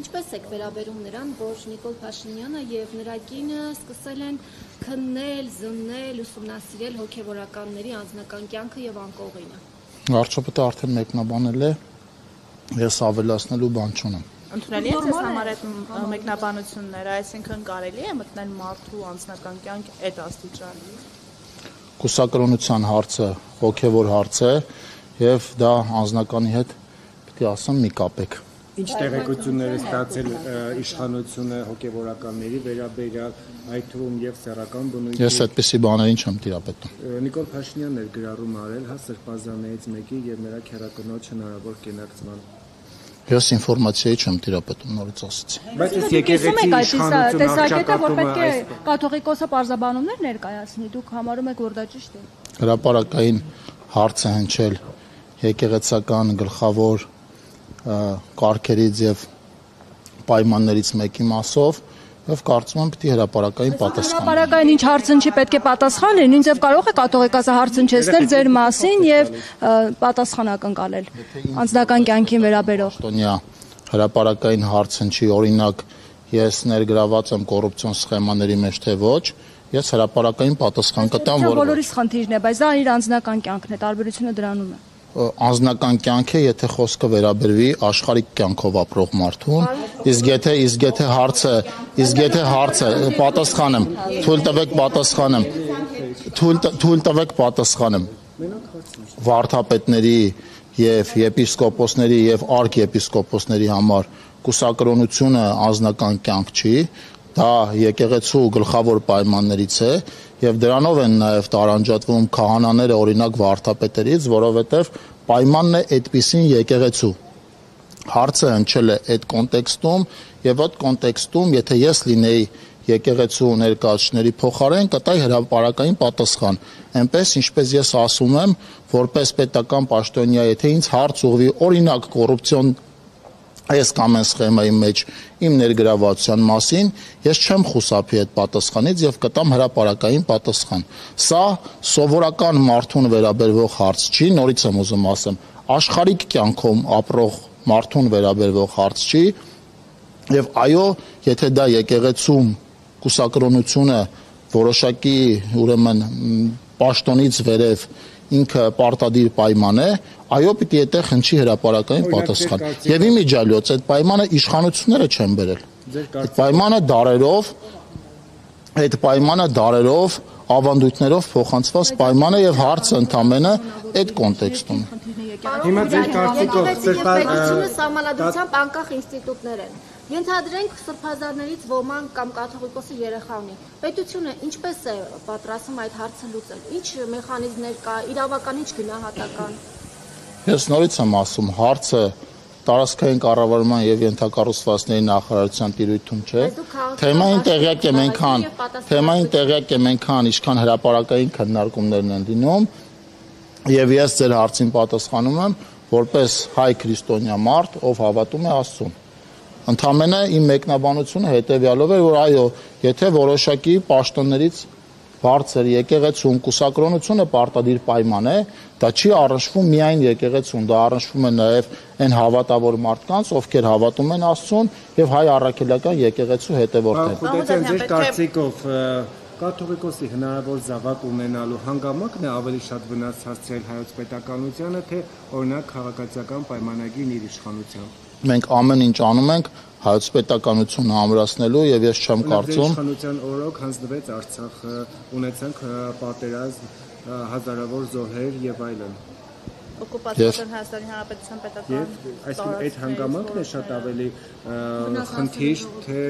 Ինչպես եք վերաբերում նրան, որ Նիկոլ Փաշինյանը եւ նրա կինը սկսել են քննել, զննել, ուսումնասիրել հոգեվորականների անձնական կյանքը եւ անկողինը։ Վարչապետը արդեն մեկնաբանել է, ես ավելացնելու բան չունեմ։ Ընդունելի է ձեզ համար այդ մեկնաբանությունները, այսինքն կարելի է մտնել մարդու անձնական կյանք այդ աստիճանի։ Կուսակրոնության հարցը հոգեվոր հարց է եւ դա անձնականի հետ պիտի ասեմ մի կապեք։ Ինչ տեղեկություններ է ստացել իշխանությունը հոգեվորականների վերաբերյալ, այդ թվում եւ սեռական բնույթի։ Ես այդպիսի բաներին չեմ տիրապետում։ Նիկոլ Փաշինյանն էր գրառում արել սրբազաններից մեկի եւ նրա քերակնոջ հնարավոր կենակցման։ Ես ինֆորմացիայի չեմ տիրապետում, նորից ասացի։ Բայց ես եկեղեցի իշխանությունը տեսակետը, որ պետք է կաթողիկոսը պարզաբանումներ ներկայացնի, դուք համարում եք, որ դա ճիշտ է։ Հրապարակային հարց է հնչել եկեղեցական գլխավոր կարգերից եւ պայմաններից մեկի մասով եւ կարծում եմ պիտի հրապարակային պատասխան։ Հրապարակային ինչ հարցնչի պետք է պատասխան լինի, ինձ եւ կարող է կաթողիկոսը հարցնչեցնել ձեր մասին եւ պատասխան ակնկալել անձնական կյանքին վերաբերող։ Տոնյա հրապարակային հարցնչի օրինակ ես ներգրաված եմ կոռուպցիոն սխեմաների մեջ թե ոչ, ես հրապարակային պատասխան կտամ, որ բոլորիս խնդիրն է, բայց դա իր անձնական կյանքն է, տարբերությունը դրանում է։ Անձնական կյանք է, եթե խոսքը վերաբերվի աշխարհիկ կյանքով ապրող մարդուն, իսկ եթե հարցը պատասխանեմ, թույլ տվեք պատասխանեմ։ Վարդապետների եւ եպիսկոպոսների եւ արքեպիսկոպոսների համար կուսակրոնությունը անձնական կյանք չի, դա եկեղեցու գլխավոր պայմաններից է եւ դրանով են նաեւ տարանջատվում քահանաները օրինակ վարդապետերից, որովհետեւ պայմանն է այդպիսին եկեղեցու։ Հարցը հնչել է այդ կոնտեքստում եւ այդ կոնտեքստում, եթե ես լինեի եկեղեցու ներկայացուցիչների փոխարեն, կտայի հրապարակային պատասխան։ Այնպես ինչպես ես ասում եմ, որպես պետական պաշտոնյա, եթե ինձ հարց ուղղվի օրինակ կոռուպցիոն այս կամ այն սխեմայի մեջ իմ ներգրավվածության մասին, ես չեմ խուսափի այդ պատասխանից եւ կտամ հրապարակային պատասխան։ Սա սովորական մարդուն վերաբերվող հարց չի, նորից եմ ուզում ասեմ, աշխարհիկ կյանքում ապրող մարդուն վերաբերվող հարց չի եւ այո, եթե դա եկեղեցում կուսակրոնությունը որոշակի ուրեմն պաշտոնից վերև ինքը պարտադիր պայման է, այո, պիտի այդտեղ հնչի հրապարակային պատասխան։ Եվ իմիջիալյոց այդ պայմանը իշխանությունները չեն բերել։ Այդ պայմանը դարերով ավանդույթներով փոխանցված պայման է եւ հարցը ընդամենը այդ կոնտեքստում։ Հիմա ձեր կարծիքով սրբազանությունը սահմանադրությամբ անկախ ինստիտուտներ են։ Ենթադրենք սրբազաններից ոման կամ կաթողիկոսի երեխա ունի։ Պետությունը ինչպես է պատրաստվում այդ հարցը լուծել։ Ինչ մեխանիզմներ կա, իրավական ինչ գնահատական։ Ես նորից եմ ասում, հարցը տարածքային կառավարման եւ ենթակառուցվածքների նախարարության տիրույթում չէ։ Թեմային տեղյակ եմ այնքան, ինչքան հրապարակային քննարկումներն են լինում, եւ ես ձեր հարցին պատասխանում եմ որպես հայ քրիստոնյա մարդ, ով հավատում է Աստծուն։ Ընդամենը իմ մեկնաբանությունը հետեւյալով է, որ այո, եթե որոշակի պաշտոններից բարձր եկեղեցուն կուսակրոնությունը պարտադիր պայման է, դա չի առնչվում միայն եկեղեցուն, դա առնչվում է նաև այն հավատավոր մարդկանց, ովքեր հավատում են Աստծուն եւ հայ առաքելական եկեղեցու հետևորդներ։ Ձեր կարծիքով կաթողիկոսի հնարավոր զավակ ունենալու հանգամանքն է ավելի շատ վնաս հասցրել հայոց պետականությանը, թե օրինակ քաղաքացիական պայմանագիրն իր իշխանությամբ։ Մենք ամեն ինչ անում ենք հայոց պետականությունը ամրացնելու եւ ես չեմ կարծում իշխանության օրոք հանձնվեց Արցախը, ունեցանք պատերազմ, հազարավոր զոհեր եւ այլն։ Օկուպացիան Հայաստանի Հանրապետության պետական այդ հանգամանքն է շատ ավելի խնդիր, թե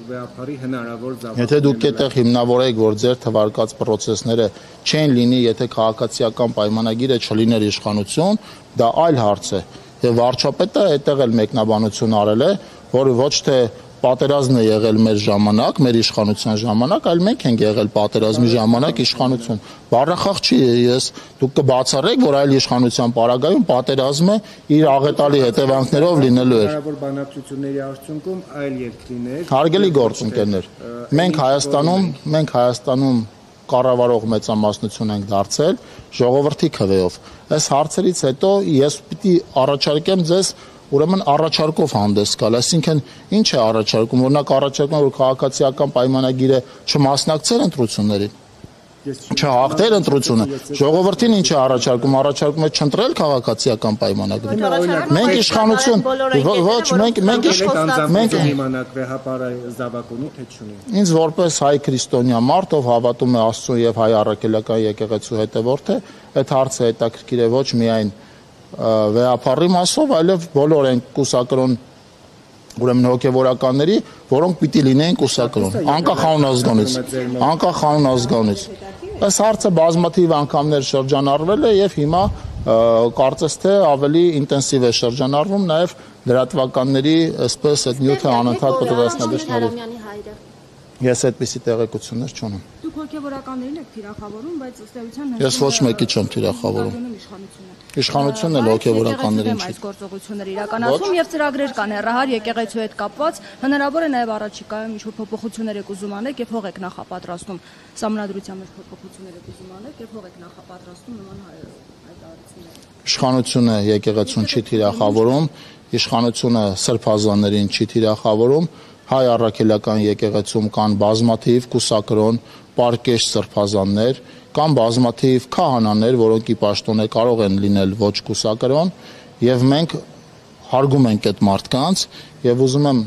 վեապարի հնարավոր զավակ։ Եթե դուք այդտեղ հիմնավորեք, որ ձեր թվարկած process-ները չեն լինի, եթե քաղաքացիական պայմանագիրը չլիներ իշխանություն, դա այլ հարց է։ Եվ վարչապետը այդտեղ էլ մեկնաբանություն արել է, որ ոչ թե պատերազմն է եղել մեր ժամանակ, մեր իշխանության ժամանակ, այլ մենք ենք եղել պատերազմի ժամանակ իշխանություն։ Բառախախ չի, դուք կբացառեք, որ այլ իշխանության պարագայում պատերազմը իր աղետալի հետևանքներով լինելու էր։ Հնարավոր բանակցությունների արդյունքում այլ երկրներ։ Հարգելի գործընկերներ, մենք Հայաստանում կառավարող մեծամասնություն ենք դարձել ժողովրդի քվեով։ Այս հարցերից հետո ես պիտի առաջարկեմ ձեզ ուրեմն առաջարկով հանդես գալ, այսինքն ինչ է առաջարկում, օրինակ առաջարկում որ քաղաքացիական պայմանագիրը չմասնակցել ընտրություններին, չհաղթել ընտրությունը, ժողովրդին ինչ է առաջարկում է չընտրել քաղաքացիական պայմանագրը։ Մենք իշխանություն, ոչ, մենք իմանանք վեհապարը զավակ ունի թե չունի։ Ինձ որպես հայ քրիստոնյա մարդ, ով հավատում է Աստծուն եւ հայ առաքելական եկեղեցու հետևորդ է, այդ հարցը հետաքրքիր է ոչ միայն վեհապարի մասով, այլև բոլոր այն կուսակրոն ուրեմն հոգևորականների, որոնք պիտի լինեին կուսակրոն, անկախ անուն ազգանից։ Այս հարցը բազմաթիվ անգամներ շրջանառվել է եւ հիմա կարծես թե ավելի ինտենսիվ է շրջանառվում նաեւ լրատվականների այսպես այդ նյութը անընդհատ պատասխանելու շնորհիվ։ Ես այդպիսի տեղեկություններ չունեմ։ Դուք հոգևորականներին եք թիրախավորում, բայց ըստ էության Ես ոչ մեկի չեմ թիրախավորում։ Իշխանությունն էլ հոգևորականներին չի։ Այս գործողությունները իրականացում եւ ծրագրեր կան հեռահար եկեղեցու հետ կապված, հնարավոր է նաեւ առաջիկայում ինչ-որ փոփոխություններ եք ուզում անեք եւ հող եք նախապատրաստում։ Սահմանադրության մեջ փոփոխություններ եք ուզում անեք եւ հող եք նախապատրաստում նման հայտարարություններ։ Իշխանությունը եկեղեցուն չի թիրախավորում, իշխանությունը սրբազաններին չի թիրախավորում, հայ առաքելական եկեղեցում կան բազմաթիվ կուսակրոն, պարկեշտ սրբազաններ, կան բազմաթիվ քահանաներ, որոնք ի պաշտոնե կարող են լինել ոչ կուսակրոն, եւ մենք հարգում ենք այդ մարդկանց եւ ուզում եմ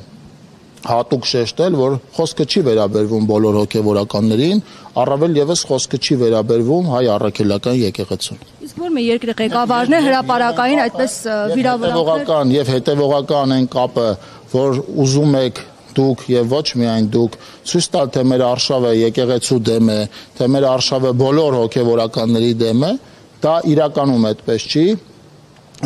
հատուկ շեշտել, որ խոսքը չի վերաբերվում բոլոր հոգևորականներին, առավել եւս խոսքը չի վերաբերվում հայ առաքելական եկեղեցուն։ Իսկ որ մի երկրի ղեկավարն է հրապարակային այդպես վիրավորանքներ եւ հետեւողական այն կապը, որ ուզում եք դուք եւ ոչ միայն դուք ցույց տալ թե մեր արշավը եկեղեցու դեմ է, թե մեր արշավը բոլոր հոգևորականների դեմ է, դա իրականում այդպես չի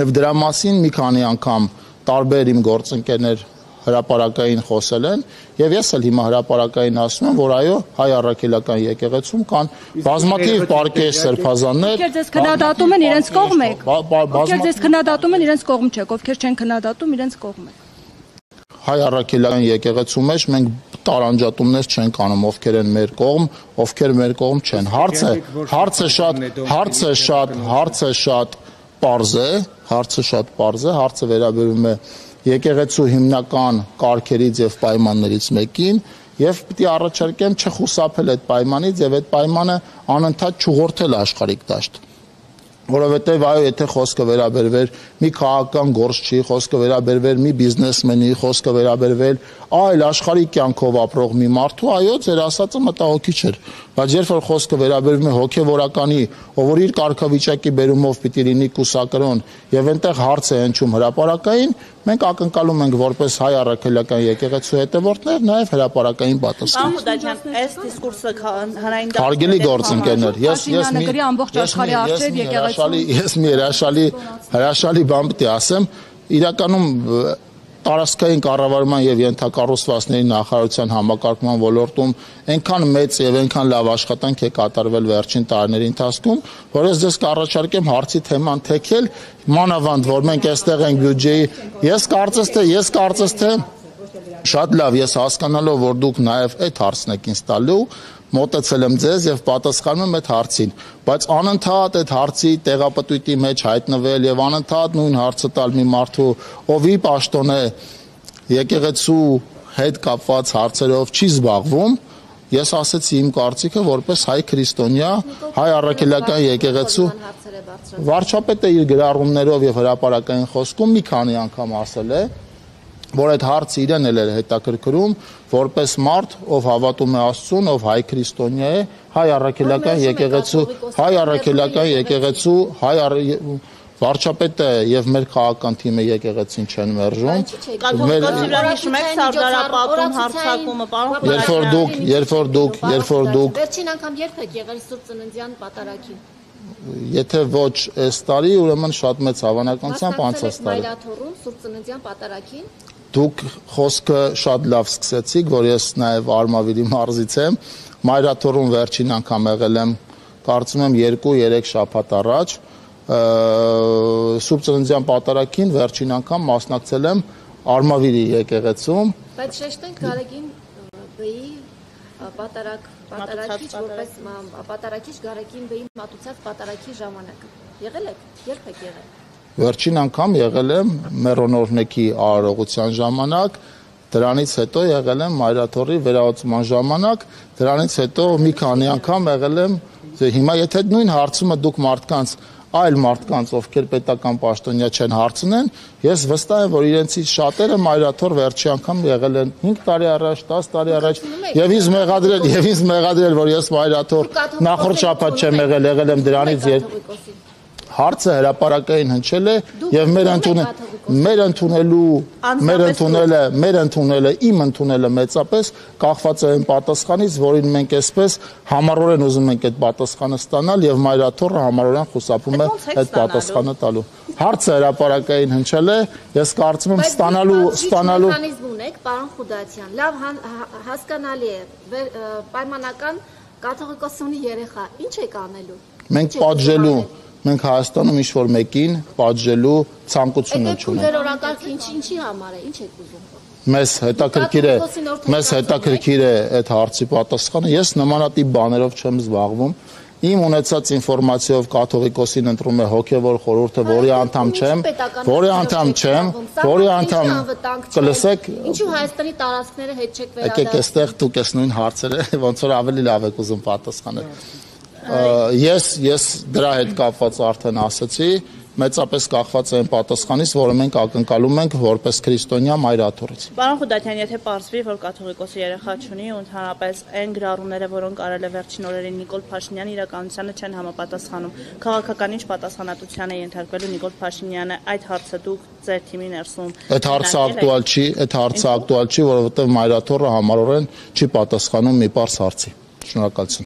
եւ դրա մասին մի քանի անգամ տարբեր իմ գործընկերներ հրապարակային խոսել են եւ ես էլ հիմա հրապարակային ասում եմ, որ այո, հայ առաքելական եկեղեցում կան բազմաթիվ պարկեշտ սրբազաններ։ Ովքեր ձեզ քննադատում են իրենց կողմ եք։ Ովքեր ձեզ քննադատում են իրենց կողմ չեք, ովքեր չեն քննադատում իրենց կողմ եք։ Հայ առաքելական եկեղեցու մեջ մենք տարանջատումներ չենք անում, ովքեր են մեր կողմ, ովքեր մեր կողմ չեն։ Հարցը շատ պարզ է, հարցը վերաբերում է եկեղեցու հիմնական կարգերից եւ պայմաններից մեկին եւ պիտի առաջարկեմ չխուսափել այդ պայմանից եւ այդ պայմանը անընդհատ չուղղորդել աշխարհիկ դաշտ, որովհետեւ այո, եթե խոսքը վերաբերվեր մի քաղաքական գործչի, խոսքը վերաբերվեր մի բիզնեսմենի, խոսքը վերաբերվեր այլ աշխարհի կյանքով ապրող մի մարդու, այո, ձեր ասածը մտահոգիչ էր, բայց երբ որ խոսքը վերաբերվում է հոգևորականի, ով որ իր կարգավիճակի բերումով պիտի լինի կուսակրոն եւ այնտեղ հարց է հնչում հրապարակային, մենք ակնկալում ենք որպես հայ առաքելական եկեղեցու հետևորդներ նաեւ հրապարակային պատասխան։ Մուդաջյան, այս դիսկուրսը հանրային հարգելի գործընկերներ, ես մի հրաշալի բան պիտի ասեմ, իրականում տարածքային կառավարման եւ ենթակառուցվածքների նախարարության համակարգման ոլորտում այնքան մեծ եւ այնքան լավ աշխատանք է կատարվել վերջին տարիների ընթացքում, որ ես կառաջարկեմ հարցի թեման թեքել, մանավանդ որ մենք այստեղ ենք բյուջեի, ես կարծես թե շատ լավ, ես հասկանալով որ դուք նաեւ այդ հարցն եք ինձ տալու, մոտեցել եմ ձեզ եւ պատասխանում եմ այդ հարցին, բայց անընդհատ այդ հարցի տեղապտույտի մեջ հայտնվել եւ անընդհատ նույն հարցը տալ մի մարդու, ովի պաշտոն է եկեղեցու հետ կապված հարցերով չի զբաղվում, ես ասեցի իմ կարծիքը որպես հայ քրիստոնյա, հայ առաքելական եկեղեցու վարչապետը իր գրառումներով եւ հրապարակային խոսքում մի քանի անգամ ասել է, որ այդ հարցը իրեն էլ է հետաքրքրում որպես մարդ, ով հավատում է Աստծուն, ով հայ քրիստոնյա է, հայ առաքելական եկեղեցու, վարչապետը եւ մեր քաղաքական թիմը եկեղեցին չեն մերժում։ Երբ որ դուք վերջին անգամ երբ եք եղել Սուրբ Ծննդյան պատարագին։ Եթե ոչ այս տարի, ուրեմն շատ մեծ հավանականությամբ անցած տարի։ Մայրաթոռում Սուրբ Ծննդյան պատարագին Դուք խոսքը շատ լավ սկսեցիք, որ ես նաև Արմավիրի մարզից եմ, Մայրաթոռում վերջին անգամ եղել եմ, կարծում եմ 2-3 շաբաթ առաջ, Սուրբ Ծննդյան պատարագին վերջին անգամ մասնակցել եմ Արմավիրի եկեղեցում։ Բայց շեշտենք Գարեգին Բեի պատարագիչ որպես պատարագիչ Գարեգին Բեի մատուցած պատարագի ժամանակը։ Եղել եք, երբ եք եղել։ Վերջին անգամ եղել եմ մեռոնորնեքի արարողության ժամանակ, դրանից հետո եղել եմ մայրաթոռի վերահսկման ժամանակ, դրանից հետո մի քանի անգամ եղել եմ, հիմա եթե նույն հարցումը դուք մարդկանց այլ մարդկանց, ովքեր պետական պաշտոնյա չեն հարցնեն, ես վստահ եմ, որ իրենցից շատերը մայրաթոռ վերջի անգամ եղել են 5 տարի առաջ, 10 տարի առաջ, եւ ինձ մեղադրել, որ ես մայրաթոռ նախորդ շաբաթ չեմ եղել եմ դրանից հարցը հրապարակային հնչել է եւ մեր ընդունելը իմ ընդունելը մեծապես կախված է այն պատասխանից, որին մենք այսպես համառորեն ուզում ենք այդ պատասխանը ստանալ եւ մայրաթոռը համառորեն խուսափում է այդ պատասխանը տալու։ Հարցը հրապարակային հնչել է, ես կարծում եմ ստանալու մեխանիզմ ունեք, պարոն Խուդացյան, լավ հասկանալի է, պայմանական կաթողիկոսի երեխա, ինչ եք անելու։ Մենք Հայաստանում ինչ-որ մեկին պատժելու ցանկություն չունենք։ Ձեր օրակարգը ինչի համար է, ինչ եք ուզում։ Մեզ հետաքրքիր է այդ հարցի պատասխանը։ Ես նմանատիպ բաներով չեմ զբաղվում։ Իմ ունեցած ինֆորմացիայով կաթողիկոսին ընտրում է հոգևոր խորհուրդը, որի անդամ չեմ, կլսեք։ Ինչու Հայաստանի տարածքները հետ չեք վերադարձնում։ Եկեք այստեղ դուք այս նույն հարցերը ոնց որ ավելի լավ եք ուզում պատասխանել։ Ես դրա հետ կապված արդեն ասացի, մեծապես կախված են պատասխանից, որը մենք ակնկալում ենք որպես քրիստոնյա մայրաթոռից։ Պարոն Խուդացյան, եթե պարզվի, որ կաթողիկոսի երեխա չունի ու ընդհանրապես այն գրառումները, որոնք արել է վերջին օրերին Նիկոլ Փաշինյանը, իրականությանը չեն համապատասխանում, քաղաքական ինչ պատասխանատվության է ենթարկվելու Նիկոլ Փաշինյանը, այդ հարցը դուք ձեր թիմի ներսում։ Այդ հարցը ակտուալ չի, որովհետև մայրաթոռը համառորեն չի պատասխանում մի պարզ հարցի։ Շնորհակալություն։